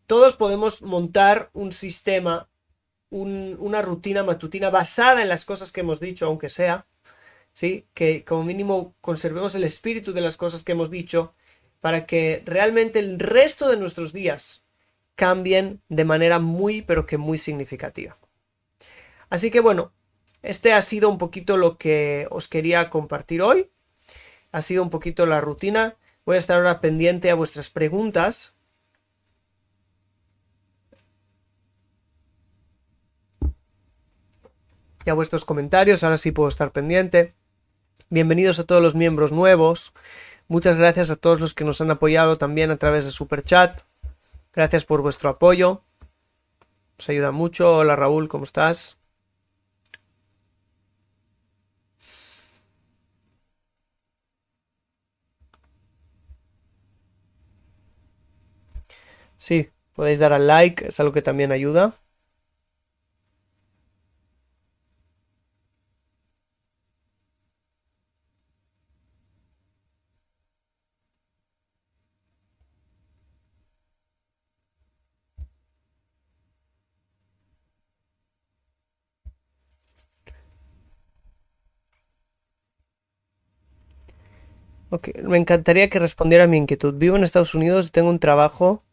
todos podemos montar un sistema, una rutina matutina basada en las cosas que hemos dicho, aunque sea, ¿sí? Que como mínimo conservemos el espíritu de las cosas que hemos dicho para que realmente el resto de nuestros días cambien de manera muy significativa. Así que bueno, este ha sido un poquito lo que os quería compartir hoy. Ha sido un poquito la rutina. Voy a estar ahora pendiente a vuestras preguntas. Y a vuestros comentarios. Ahora sí puedo estar pendiente. Bienvenidos a todos los miembros nuevos. Muchas gracias a todos los que nos han apoyado también a través de Superchat. Gracias por vuestro apoyo. Nos ayuda mucho. Hola Raúl, ¿cómo estás? Sí, podéis dar al like, es algo que también ayuda. Ok, me encantaría que respondiera a mi inquietud. Vivo en Estados Unidos y tengo un trabajo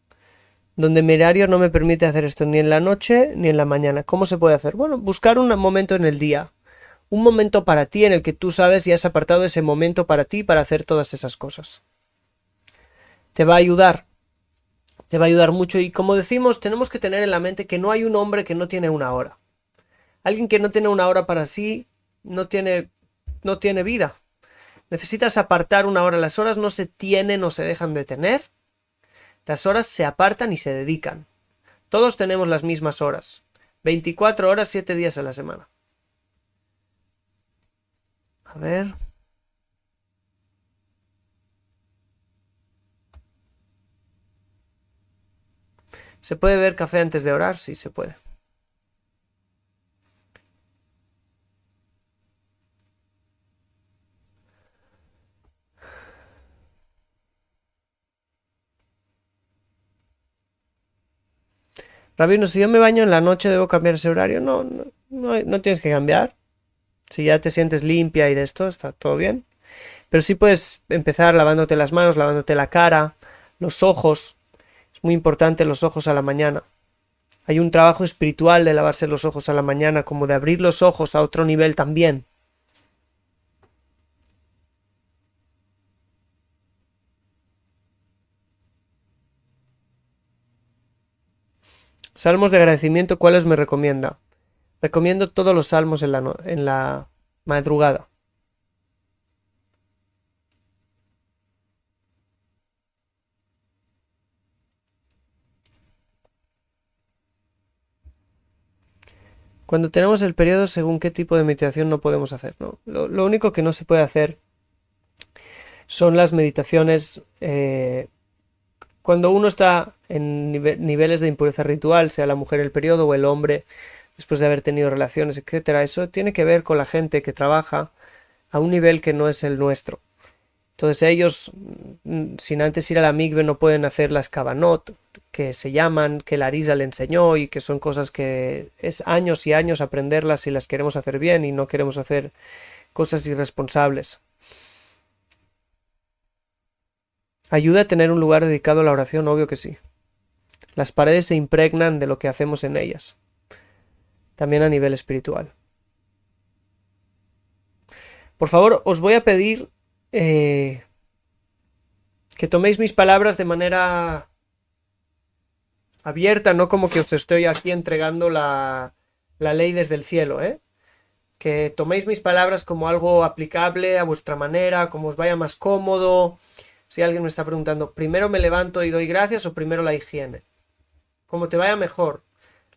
donde mi horario no me permite hacer esto ni en la noche ni en la mañana. ¿Cómo se puede hacer? Bueno, buscar un momento en el día. Un momento para ti en el que tú sabes y has apartado ese momento para ti para hacer todas esas cosas. Te va a ayudar. Te va a ayudar mucho y como decimos, tenemos que tener en la mente que no hay un hombre que no tiene una hora. Alguien que no tiene una hora para sí no tiene vida. Necesitas apartar una hora. Las horas no se tienen o se dejan de tener. Las horas se apartan y se dedican. Todos tenemos las mismas horas. 24 horas, 7 días a la semana. A ver. ¿Se puede beber café antes de orar? Sí, se puede. Rabino, si yo me baño en la noche, ¿debo cambiar ese horario? No tienes que cambiar. Si ya te sientes limpia y de esto, está todo bien. Pero sí puedes empezar lavándote las manos, lavándote la cara, los ojos. Es muy importante los ojos a la mañana. Hay un trabajo espiritual de lavarse los ojos a la mañana, como de abrir los ojos a otro nivel también. Salmos de agradecimiento, ¿cuáles me recomienda? Recomiendo todos los salmos en la madrugada. Cuando tenemos el periodo, según qué tipo de meditación no podemos hacer, ¿no? Lo único que no se puede hacer son las meditaciones Cuando uno está en niveles de impureza ritual, sea la mujer el periodo o el hombre después de haber tenido relaciones, etcétera, eso tiene que ver con la gente que trabaja a un nivel que no es el nuestro. Entonces ellos, sin antes ir a la migbe, no pueden hacer las kavanot, que se llaman, que la Arisa le enseñó y que son cosas que es años y años aprenderlas si las queremos hacer bien y no queremos hacer cosas irresponsables. ¿Ayuda a tener un lugar dedicado a la oración? Obvio que sí. Las paredes se impregnan de lo que hacemos en ellas, también a nivel espiritual. Por favor, os voy a pedir que toméis mis palabras de manera abierta, no como que os estoy aquí entregando la ley desde el cielo, ¿eh? Que toméis mis palabras como algo aplicable a vuestra manera, como os vaya más cómodo. Si alguien me está preguntando, ¿primero me levanto y doy gracias o primero la higiene? Como te vaya mejor.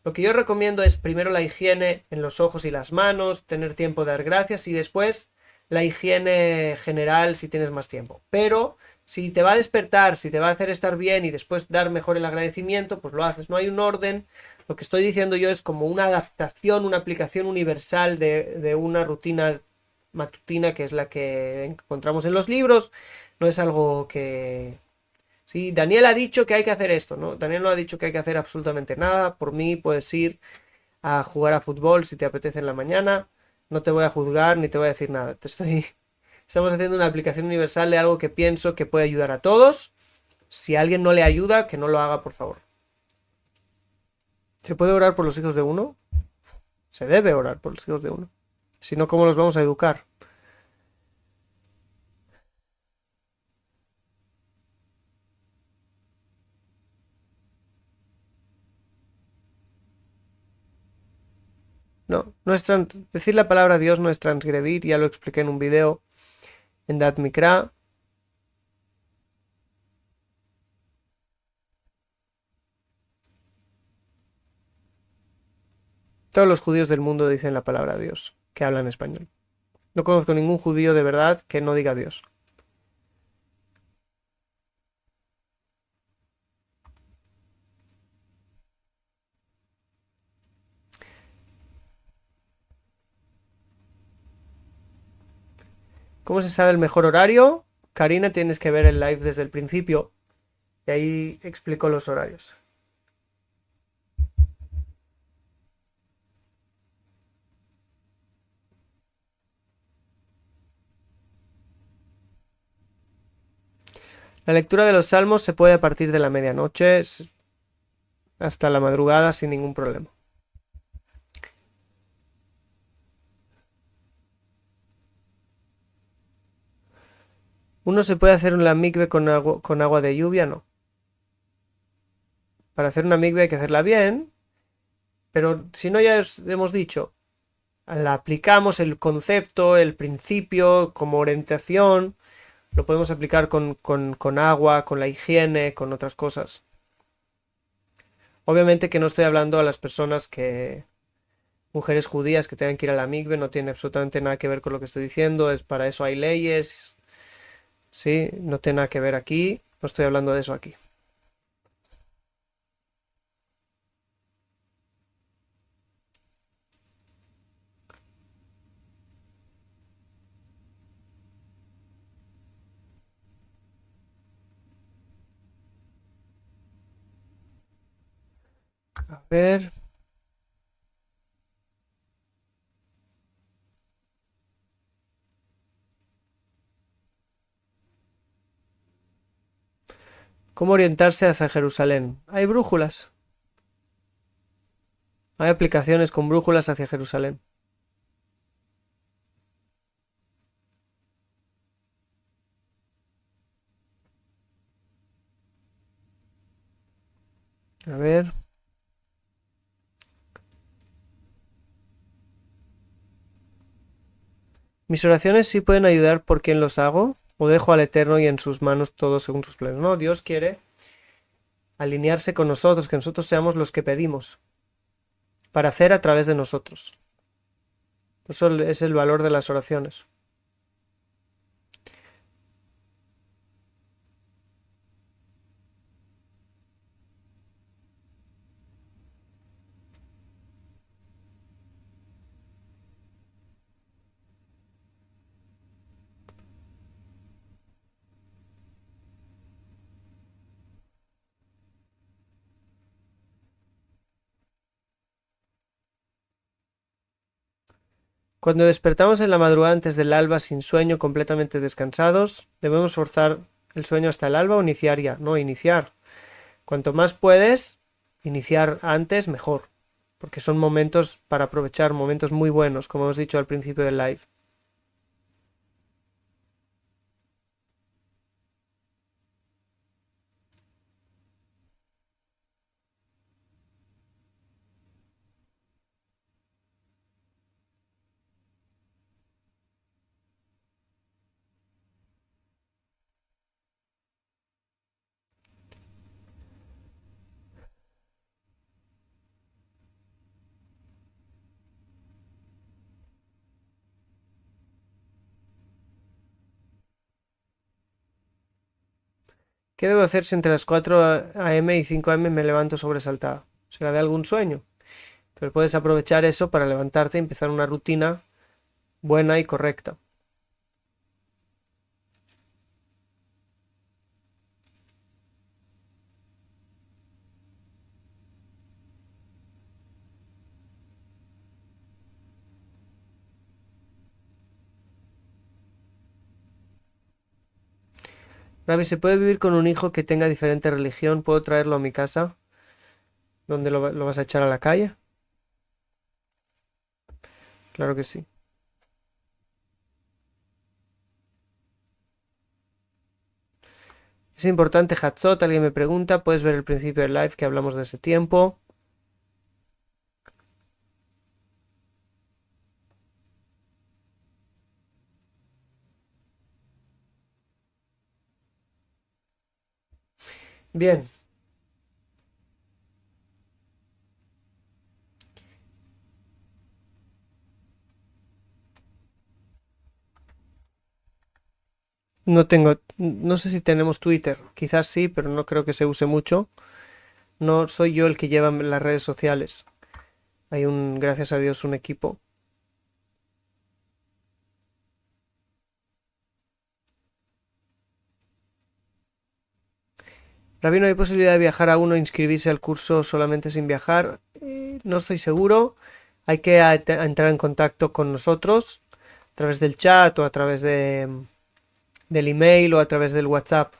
Lo que yo recomiendo es primero la higiene en los ojos y las manos, tener tiempo de dar gracias y después la higiene general si tienes más tiempo. Pero si te va a despertar, si te va a hacer estar bien y después dar mejor el agradecimiento, pues lo haces. No hay un orden. Lo que estoy diciendo yo es como una adaptación, una aplicación universal de una rutina matutina que es la que encontramos en los libros. No es algo que... Sí, Daniel ha dicho que hay que hacer esto, ¿no? Daniel no ha dicho que hay que hacer absolutamente nada. Por mí puedes ir a jugar a fútbol si te apetece en la mañana. No te voy a juzgar ni te voy a decir nada. Estamos haciendo una aplicación universal de algo que pienso que puede ayudar a todos. Si a alguien no le ayuda, que no lo haga, por favor. ¿Se puede orar por los hijos de uno? Se debe orar por los hijos de uno. Si no, ¿cómo los vamos a educar? No, no es decir la palabra Dios no es transgredir, ya lo expliqué en un video en Dat Mikra. Todos los judíos del mundo dicen la palabra Dios, que hablan español. No conozco ningún judío de verdad que no diga Dios. ¿Cómo se sabe el mejor horario? Karina, tienes que ver el live desde el principio y ahí explico los horarios. La lectura de los salmos se puede a partir de la medianoche hasta la madrugada sin ningún problema. ¿Uno se puede hacer una mikve con agua de lluvia? No. Para hacer una mikve hay que hacerla bien, pero si no ya os hemos dicho, la aplicamos el concepto, el principio como orientación, lo podemos aplicar con agua, con la higiene, con otras cosas. Obviamente que no estoy hablando a las personas que, mujeres judías que tengan que ir a la mikve, no tiene absolutamente nada que ver con lo que estoy diciendo, es para eso hay leyes, sí, no tiene nada que ver aquí, no estoy hablando de eso aquí. A ver. ¿Cómo orientarse hacia Jerusalén? Hay brújulas. Hay aplicaciones con brújulas hacia Jerusalén. A ver. Mis oraciones sí pueden ayudar por quien los hago, o dejo al Eterno y en sus manos todo según sus planes. No, Dios quiere alinearse con nosotros, que nosotros seamos los que pedimos, para hacer a través de nosotros. Eso es el valor de las oraciones. Cuando despertamos en la madrugada antes del alba sin sueño, completamente descansados, debemos forzar el sueño hasta el alba o iniciar ya. No, iniciar. Cuanto más puedes, iniciar antes, mejor. Porque son momentos para aprovechar, momentos muy buenos, como hemos dicho al principio del live. ¿Qué debo hacer si entre las 4 a.m. y 5 a.m. me levanto sobresaltada? ¿Será de algún sueño? Pero puedes aprovechar eso para levantarte y empezar una rutina buena y correcta. Ravi, ¿se puede vivir con un hijo que tenga diferente religión? ¿Puedo traerlo a mi casa? ¿Dónde lo vas a echar a la calle? Claro que sí. Es importante, Hatzot, alguien me pregunta, puedes ver el principio del live que hablamos de ese tiempo. Bien. No sé si tenemos Twitter, quizás sí, pero no creo que se use mucho. No soy yo el que lleva las redes sociales. Hay gracias a Dios, un equipo. Rabino, ¿hay posibilidad de viajar a uno e inscribirse al curso solamente sin viajar? No estoy seguro. Hay que entrar en contacto con nosotros a través del chat o a través del email o a través del WhatsApp.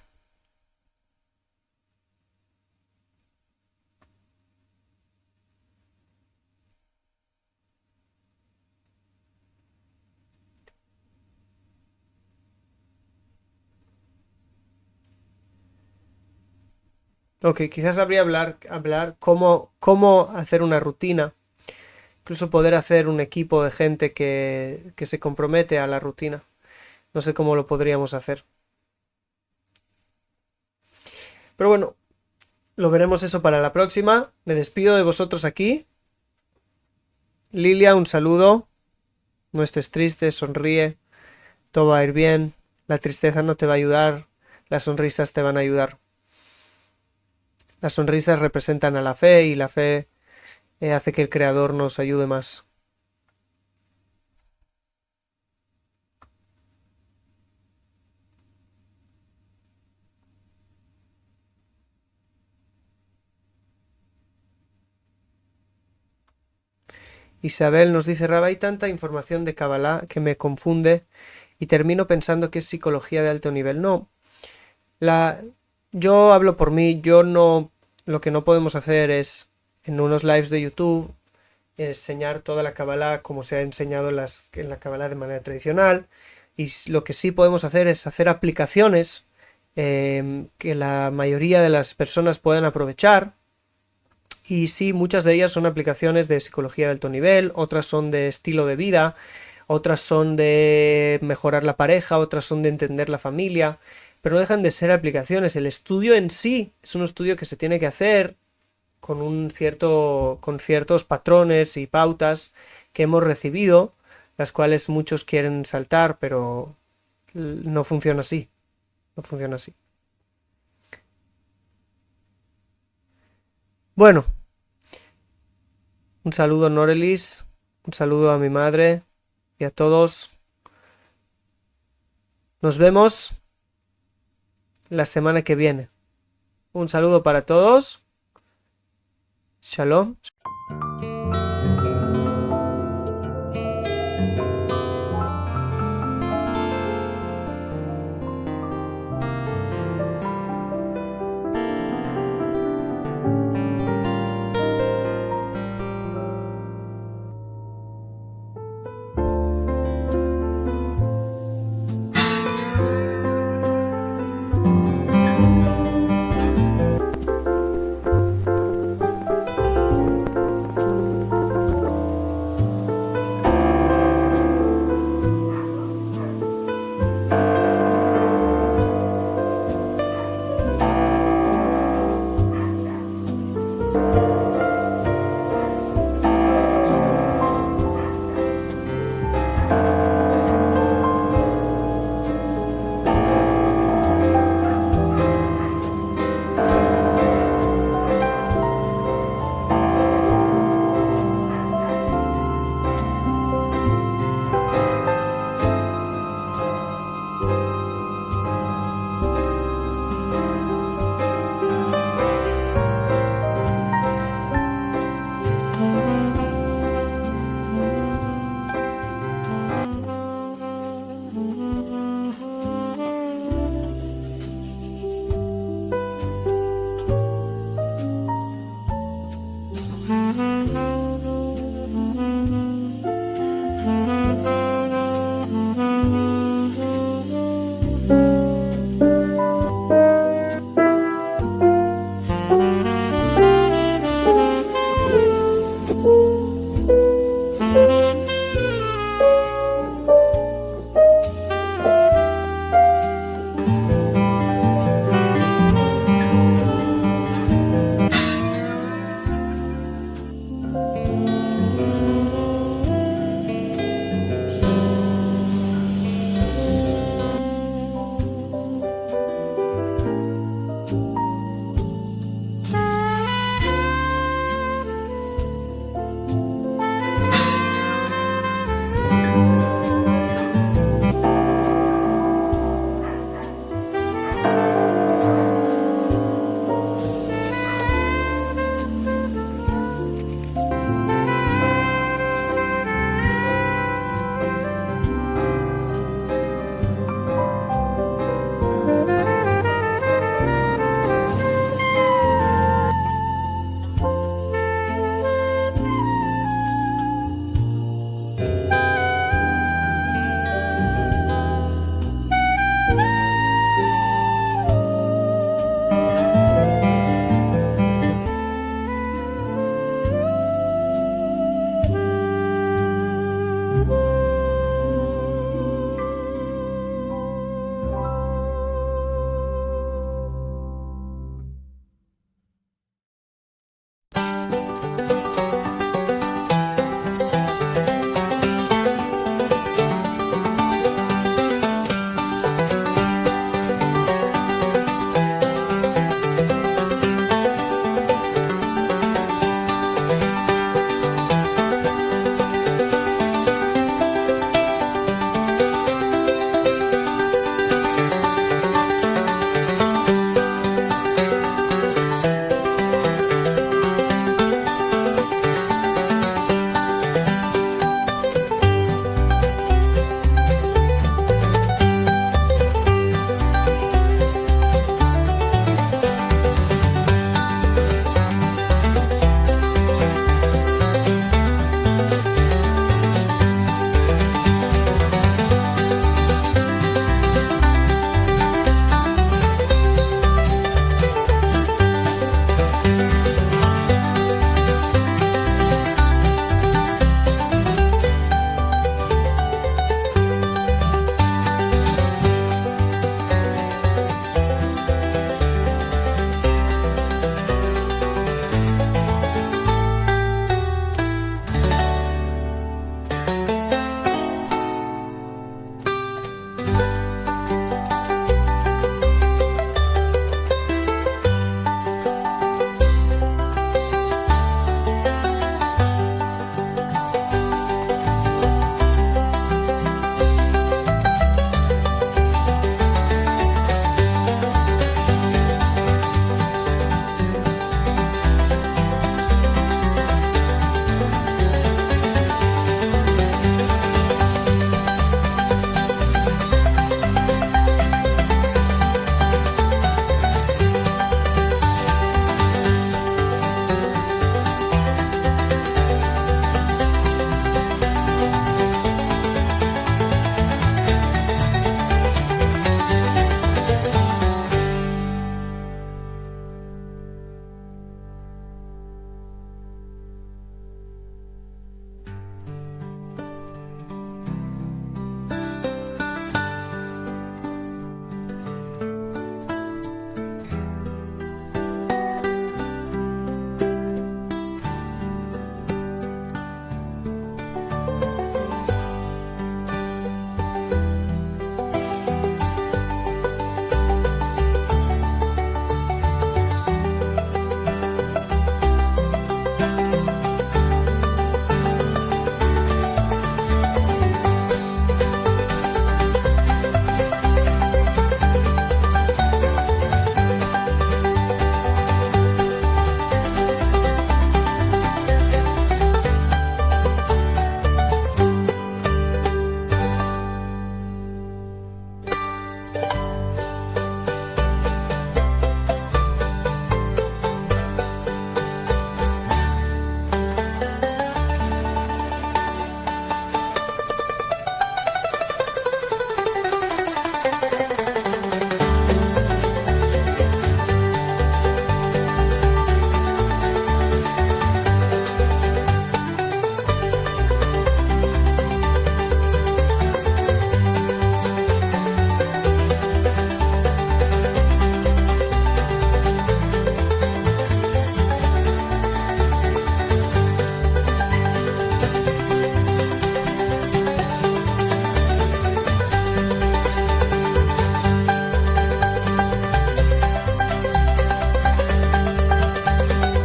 Ok, quizás habría hablar cómo hacer una rutina. Incluso poder hacer un equipo de gente que se compromete a la rutina. No sé cómo lo podríamos hacer. Pero bueno, lo veremos eso para la próxima. Me despido de vosotros aquí. Lilia, un saludo. No estés triste, sonríe. Todo va a ir bien. La tristeza no te va a ayudar. Las sonrisas te van a ayudar. Las sonrisas representan a la fe y la fe hace que el Creador nos ayude más. Isabel nos dice, Rab, hay tanta información de Kabbalah que me confunde y termino pensando que es psicología de alto nivel. No, yo hablo por mí, lo que no podemos hacer es en unos lives de YouTube enseñar toda la Kabbalah como se ha enseñado en la Kabbalah de manera tradicional, y lo que sí podemos hacer es hacer aplicaciones que la mayoría de las personas puedan aprovechar. Y sí, muchas de ellas son aplicaciones de psicología de alto nivel, otras son de estilo de vida, otras son de mejorar la pareja, otras son de entender la familia, pero no dejan de ser aplicaciones. El estudio en sí es un estudio que se tiene que hacer con ciertos patrones y pautas que hemos recibido, las cuales muchos quieren saltar, pero no funciona así. No funciona así. Bueno, un saludo Norelis, un saludo a mi madre y a todos. Nos vemos la semana que viene. Un saludo para todos. Shalom.